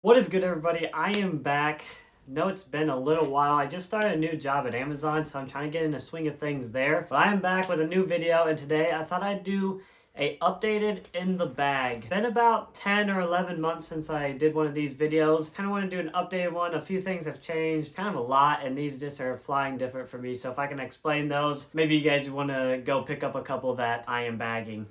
What is good, everybody? I am back. No, it's been a little while. I just started a new job at Amazon, so I'm trying to get in the swing of things there. But I am back with a new video, and today I thought I'd do a updated in the bag. Been about 10 or 11 months since I did one of these videos. Kind of want to do an updated one. A few things have changed, kind of a lot, and these discs are flying different for me. So if I can explain those, maybe you guys want to go pick up a couple that I am bagging.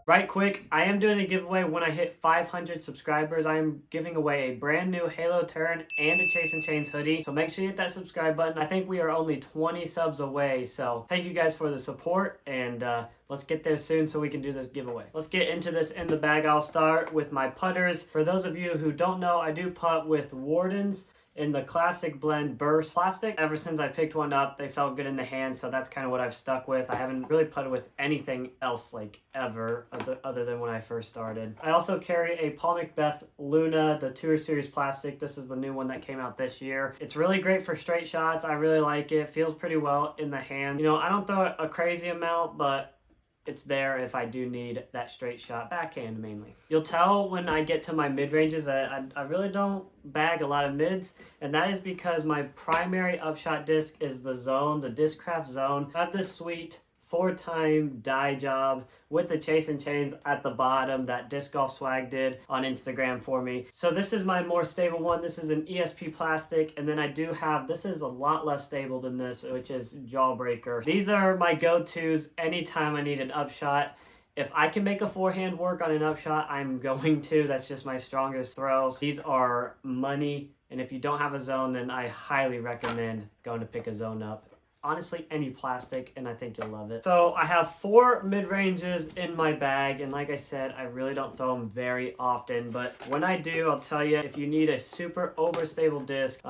Right quick, I am doing a giveaway when I hit 500 subscribers. I am giving away a brand new Halo turn and a ChasinChains hoodie. So make sure you hit that subscribe button. I think we are only 20 subs away. So thank you guys for the support, and let's get there soon so we can do this giveaway. Let's get into this in the bag. I'll start with my putters. For those of you who don't know, I do putt with Wardens in the classic blend burst plastic. Ever since I picked one up, they felt good in the hand, so that's kind of what I've stuck with. I haven't really putted with anything else like ever other than when I first started. I also carry a Paul Macbeth Luna, the Tour Series plastic. This is the new one that came out this year. It's really great for straight shots. I really like it. Feels pretty well in the hand. You know, I don't throw a crazy amount, but it's there if I do need that straight shot backhand mainly. You'll tell when I get to my mid-ranges that I really don't bag a lot of mids, and that is because my primary upshot disc is the Zone, the Discraft Zone. I have this sweet 4-time die job with the ChasinChains at the bottom that Disc Golf Swag did on Instagram for me. So this is my more stable one. This is an ESP plastic, and then I do have, this is a lot less stable than this, which is Jawbreaker. These are my go-tos anytime I need an upshot. If I can make a forehand work on an upshot, I'm going to. That's just my strongest throw. These are money, and if you don't have a zone, then I highly recommend going to pick a zone up. Honestly, any plastic, and I think you'll love it. So I have 4 mid-ranges in my bag, and like I said, I really don't throw them very often, but when I do, I'll tell you, if you need a super overstable disc,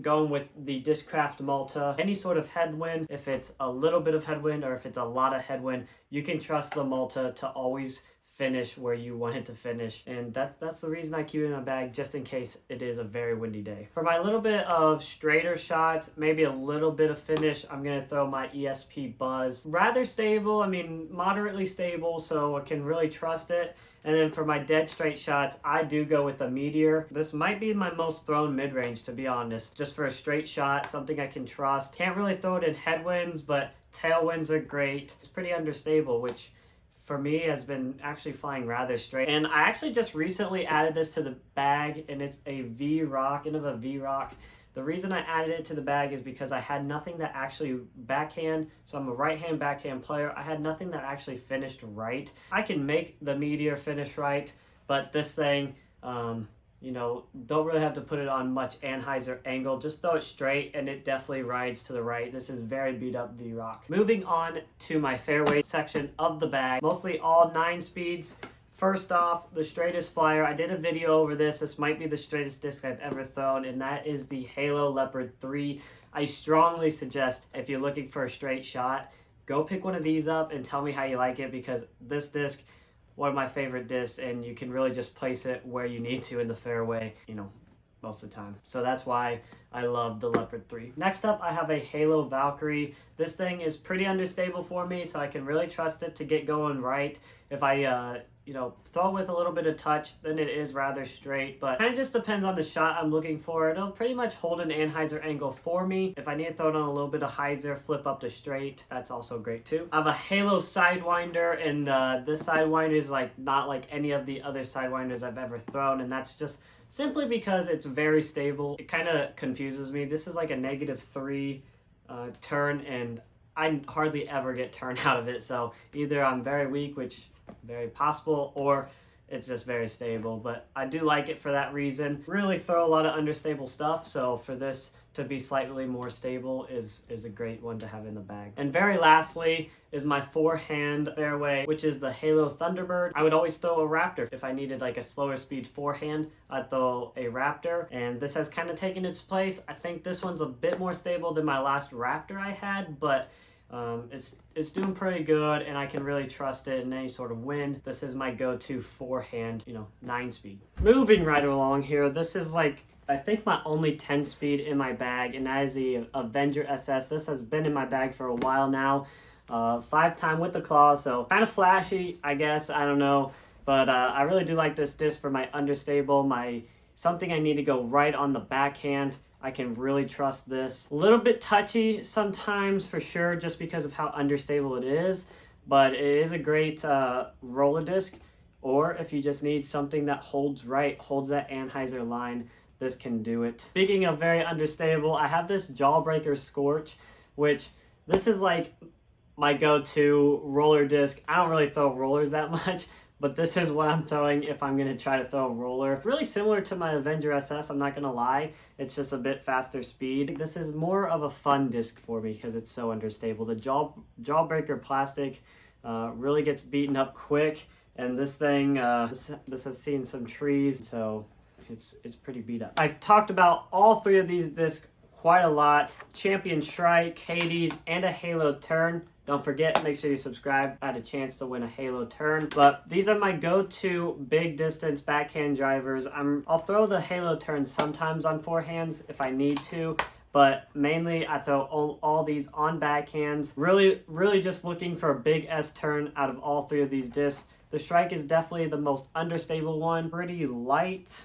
going with the Discraft Malta, any sort of headwind, if it's a little bit of headwind or if it's a lot of headwind, you can trust the Malta to always finish where you want it to finish, and that's the reason I keep it in my bag, just in case it is a very windy day. For my little bit of straighter shots, maybe a little bit of finish, I'm gonna throw my ESP Buzz. Rather stable, I mean moderately stable, so I can really trust it. And then for my dead straight shots, I do go with a Meteor. This might be my most thrown mid-range, to be honest. Just for a straight shot, something I can trust. Can't really throw it in headwinds, but tailwinds are great. It's pretty understable, which for me has been actually flying rather straight. And I actually just recently added this to the bag, and it's a V-Rock, end of a V-Rock. The reason I added it to the bag is because I had nothing that actually backhand, so I'm a right-hand backhand player. I had nothing that actually finished right. I can make the Meteor finish right, but this thing, you know, don't really have to put it on much anhyzer angle. Just throw it straight and it definitely rides to the right. This is very beat up V-Rock. Moving on to my fairway section of the bag. Mostly all 9 speeds. First off, the straightest flyer. I did a video over this. This might be the straightest disc I've ever thrown, and that is the Halo Leopard 3. I strongly suggest, if you're looking for a straight shot, go pick one of these up and tell me how you like it, because this disc, one of my favorite discs, and you can really just place it where you need to in the fairway, you know, most of the time. So that's why I love the Leopard 3. Next up, I have a Halo Valkyrie. This thing is pretty understable for me, so I can really trust it to get going right. If I, you know, throw with a little bit of touch, then it is rather straight, but it kind of just depends on the shot I'm looking for. It'll pretty much hold an anhyzer angle for me. If I need to throw it on a little bit of hyzer, flip up to straight, that's also great too. I have a Halo Sidewinder, and this Sidewinder is like not like any of the other Sidewinders I've ever thrown, and that's just simply because it's very stable. It kind of confuses me. This is like a -3 turn, and I hardly ever get turn out of it, so either I'm very weak, which very possible, or it's just very stable. But I do like it for that reason. Really throw a lot of understable stuff, so for this to be slightly more stable is a great one to have in the bag. And very lastly is my forehand fairway, which is the Halo Thunderbird. I would always throw a Raptor. If I needed like a slower speed forehand, I'd throw a Raptor, and this has kind of taken its place. I think this one's a bit more stable than my last Raptor I had, but it's doing pretty good, and I can really trust it in any sort of wind. This is my go-to forehand, you know, 9-speed. Moving right along here, this is like, I think my only 10-speed in my bag, and that is the Avenger SS. This has been in my bag for a while now. 5-time with the claw, so kind of flashy, I guess. I don't know. But I really do like this disc for my understable, something I need to go right on the backhand. I can really trust this. A little bit touchy sometimes for sure, just because of how understable it is, but it is a great roller disc. Or if you just need something that holds right, holds that Anheuser line, this can do it. Speaking of very understable, I have this Jawbreaker Scorch, which this is like my go-to roller disc. I don't really throw rollers that much, but this is what I'm throwing if I'm going to try to throw a roller. Really similar to my Avenger SS, I'm not going to lie. It's just a bit faster speed. This is more of a fun disc for me because it's so understable. The Jawbreaker plastic really gets beaten up quick, and this thing, this has seen some trees, so it's pretty beat up. I've talked about all three of these discs quite a lot. Champion Shrike, Hades, and a Halo Turn. Don't forget, make sure you subscribe. I had a chance to win a Halo Turn. But these are my go-to big distance backhand drivers. I'll throw the Halo Turn sometimes on forehands if I need to, but mainly I throw all these on backhands. Really just looking for a big S turn out of all three of these discs. The Shrike is definitely the most understable one. Pretty light,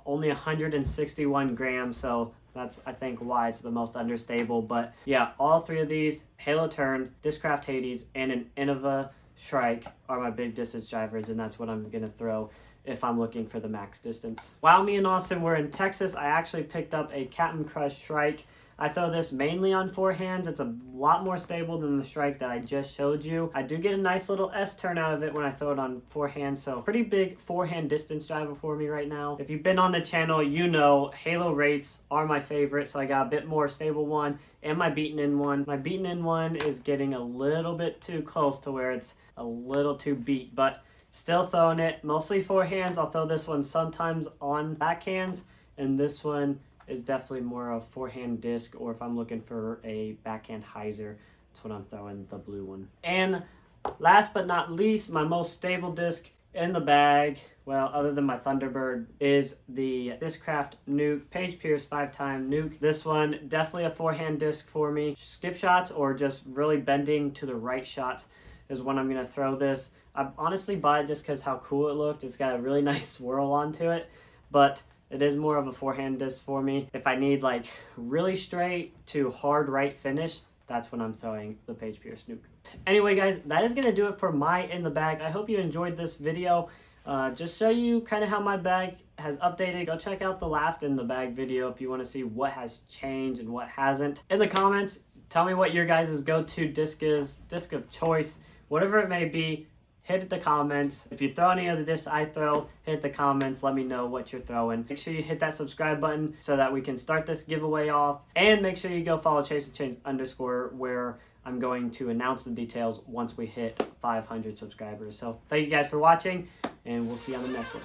only 161 grams, so that's, I think, why it's the most understable. But yeah, all three of these, Halo Turn, Discraft Hades, and an Innova Shrike are my big distance drivers, and that's what I'm going to throw if I'm looking for the max distance. While me and Austin were in Texas, I actually picked up a Captain Crush Shrike. I throw this mainly on forehands. It's a lot more stable than the Shrike that I just showed you. I do get a nice little S turn out of it when I throw it on forehand, so pretty big forehand distance driver for me right now. If you've been on the channel, you know Halo Rates are my favorite, so I got a bit more stable one and my beaten in one. My beaten in one is getting a little bit too close to where it's a little too beat, but still throwing it. Mostly forehands. I'll throw this one sometimes on backhands, and this one is definitely more a forehand disc, or if I'm looking for a backhand hyzer, that's what I'm throwing, the blue one. And last but not least, my most stable disc in the bag, well, other than my Thunderbird, is the Discraft Nuke, Page Pierce 5-time Nuke. This one, definitely a forehand disc for me. Skip shots or just really bending to the right shots is when I'm going to throw this. I honestly bought it just because how cool it looked. It's got a really nice swirl onto it, but it is more of a forehand disc for me. If I need like really straight to hard right finish, that's when I'm throwing the Page Pierce Nuke. Anyway guys, that is gonna do it for my in the bag. I hope you enjoyed this video. Just show you kind of how my bag has updated. Go check out the last in the bag video if you want to see what has changed and what hasn't. In the comments, tell me what your guys' go-to disc is, disc of choice, whatever it may be. Hit the comments. If you throw any of the discs I throw, hit the comments. Let me know what you're throwing. Make sure you hit that subscribe button so that we can start this giveaway off. And make sure you go follow ChasinChains_, where I'm going to announce the details once we hit 500 subscribers. So thank you guys for watching, and we'll see you on the next one.